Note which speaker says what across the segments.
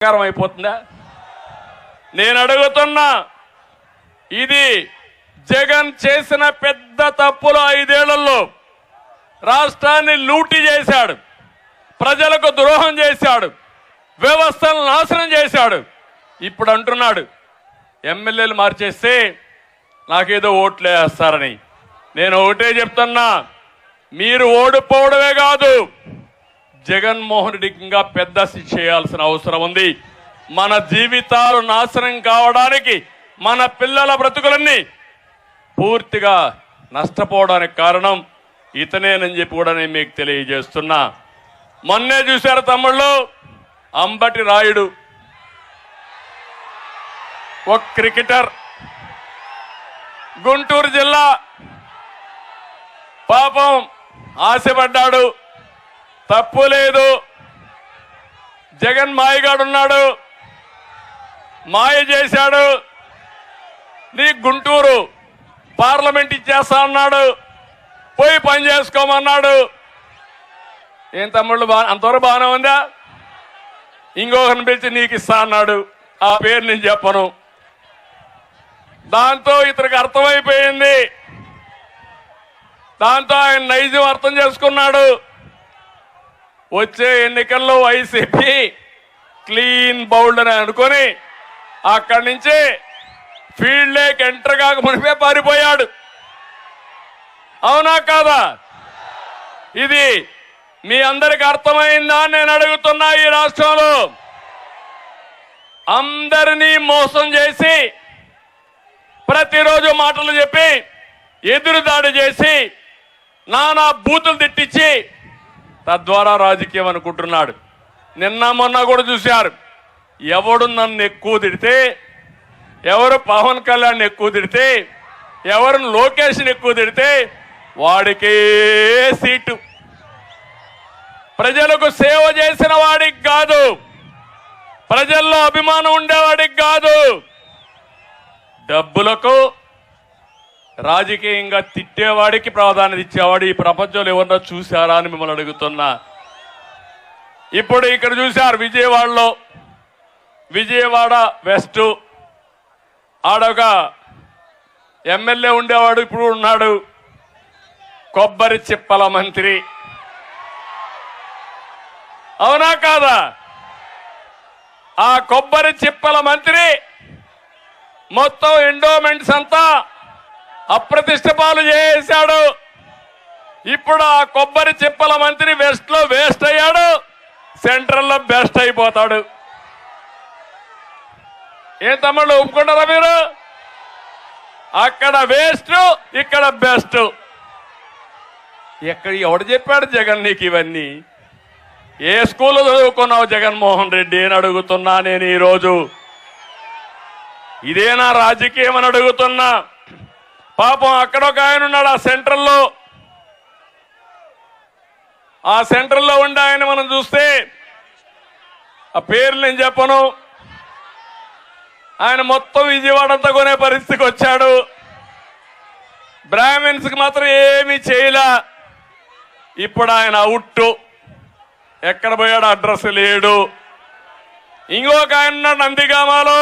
Speaker 1: అయిపోతుందా? నేను అడుగుతున్నా, ఇది జగన్ చేసిన పెద్ద తప్పులు. 5 ఏళ్లలో రాష్ట్రాన్ని లూటీ చేశాడు, ప్రజలకు ద్రోహం చేశాడు, వ్యవస్థను నాశనం చేశాడు. ఇప్పుడు అంటున్నాడు ఎమ్మెల్యేలు మార్చేస్తే నాకేదో ఓట్లు వేస్తారని. నేను ఒకటే చెప్తున్నా, మీరు ఓడిపోవడమే కాదు, జగన్మోహన్ రెడ్డికి ఇంకా పెద్ద శిక్ష చేయాల్సిన అవసరం ఉంది. మన జీవితాలు నాశనం కావడానికి, మన పిల్లల బ్రతుకులన్నీ పూర్తిగా నష్టపోవడానికి కారణం ఇతనేనని చెప్పి కూడా నేను మీకు తెలియజేస్తున్నా. మొన్నే చూశారు తమ్ముళ్ళు, అంబటి రాయుడు ఒక క్రికెటర్, గుంటూరు జిల్లా, పాపం ఆశపడ్డాడు, తప్పు లేదు. జగన్ మాయగాడున్నాడు, మాయ చేశాడు, నీ గుంటూరు పార్లమెంట్ ఇచ్చేస్తా అన్నాడు, పోయి పని చేసుకోమన్నాడు. ఏం తమ్ముళ్ళు, అంతవరకు బాగానే ఉందా? ఇంకొకరిని పిలిచి నీకు ఇస్తా అన్నాడు, ఆ పేరు నేను చెప్పను. దాంతో ఇతనికి అర్థమైపోయింది, దాంతో ఆయన నైజం అర్థం చేసుకున్నాడు. వచ్చే ఎన్నికల్లో వైసీపీ క్లీన్ బౌల్డ్ అని అనుకొని అక్కడి నుంచి ఫీల్డ్ లేక్ ఎంటర్ కాక మునిపే పారిపోయాడు. అవునా కాదా? ఇది మీ అందరికి అర్థమైందా నేను అడుగుతున్నా. ఈ రాష్ట్రంలో అందరినీ మోసం చేసి, ప్రతిరోజు మాటలు చెప్పి, ఎదురుదాడి చేసి, నానా బూతులు తిట్టించి తద్వారా రాజకీయం అనుకుంటున్నాడు. నిన్న మొన్న కూడా చూశారు, ఎవడు నన్ను ఎక్కువ తిడితే, ఎవరు పవన్ కళ్యాణ్ ఎక్కువ తిడితే, ఎవరు లోకేష్ని ఎక్కువ తిడితే వాడికే సీటు. ప్రజలకు సేవ చేసిన వాడికి కాదు, ప్రజల్లో అభిమానం ఉండేవాడికి కాదు, డబ్బులకు రాజకీయంగా తిట్టేవాడికి ప్రాధాన్యత ఇచ్చేవాడు ఈ ప్రపంచంలో ఎవరన్నా చూశారా అని మిమ్మల్ని అడుగుతున్నా. ఇప్పుడు ఇక్కడ చూశారు విజయవాడలో, విజయవాడ వెస్ట్ ఆడొక ఎమ్మెల్యే ఉండేవాడు, ఇప్పుడు ఉన్నాడు, కొబ్బరి చిప్పల మంత్రి. అవునా కాదా? ఆ కొబ్బరి చిప్పల మంత్రి మొత్తం ఎండోమెంట్స్ అంతా అప్రతిష్ట పాలు చేశాడు. ఇప్పుడు ఆ కొబ్బరి చిప్పల మంత్రి వెస్ట్ లో వేస్ట్ అయ్యాడు, సెంట్రల్ లో బెస్ట్ అయిపోతాడు. ఏం తమ్ముళ్ళు, ఒప్పుకుంటారా మీరు? అక్కడ వేస్ట్, ఇక్కడ బెస్ట్. ఎక్కడ ఎవడు చెప్పాడు జగన్ నీకు ఇవన్నీ? ఏ స్కూల్లో చదువుకున్నావు జగన్మోహన్ రెడ్డి అని అడుగుతున్నా నేను ఈరోజు. ఇదేనా రాజకీయం అని అడుగుతున్నా. పాపం అక్కడ ఒక ఆయన ఉన్నాడు ఆ సెంట్రల్లో ఉండే ఆయన మనం చూస్తే, ఆ పేర్లు నేను చెప్పను, ఆయన మొత్తం విజయవాడ అంతా కొనే పరిస్థితికి వచ్చాడు. బ్రాహ్మిన్స్ కి మాత్రం ఏమీ చేయలే. ఇప్పుడు ఆయన అవుట్, ఎక్కడ పోయాడు అడ్రస్ లేడు. ఇంకొక ఆయన ఉన్నాడు నందిగామాలో,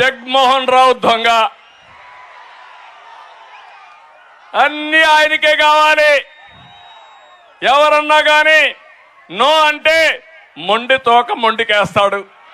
Speaker 1: జగన్మోహన్ రావు దొంగ, అన్ని ఆయనకే కావాలి. ఎవరన్నా కానీ నో అంటే మొండి తోక మొండికేస్తాడు.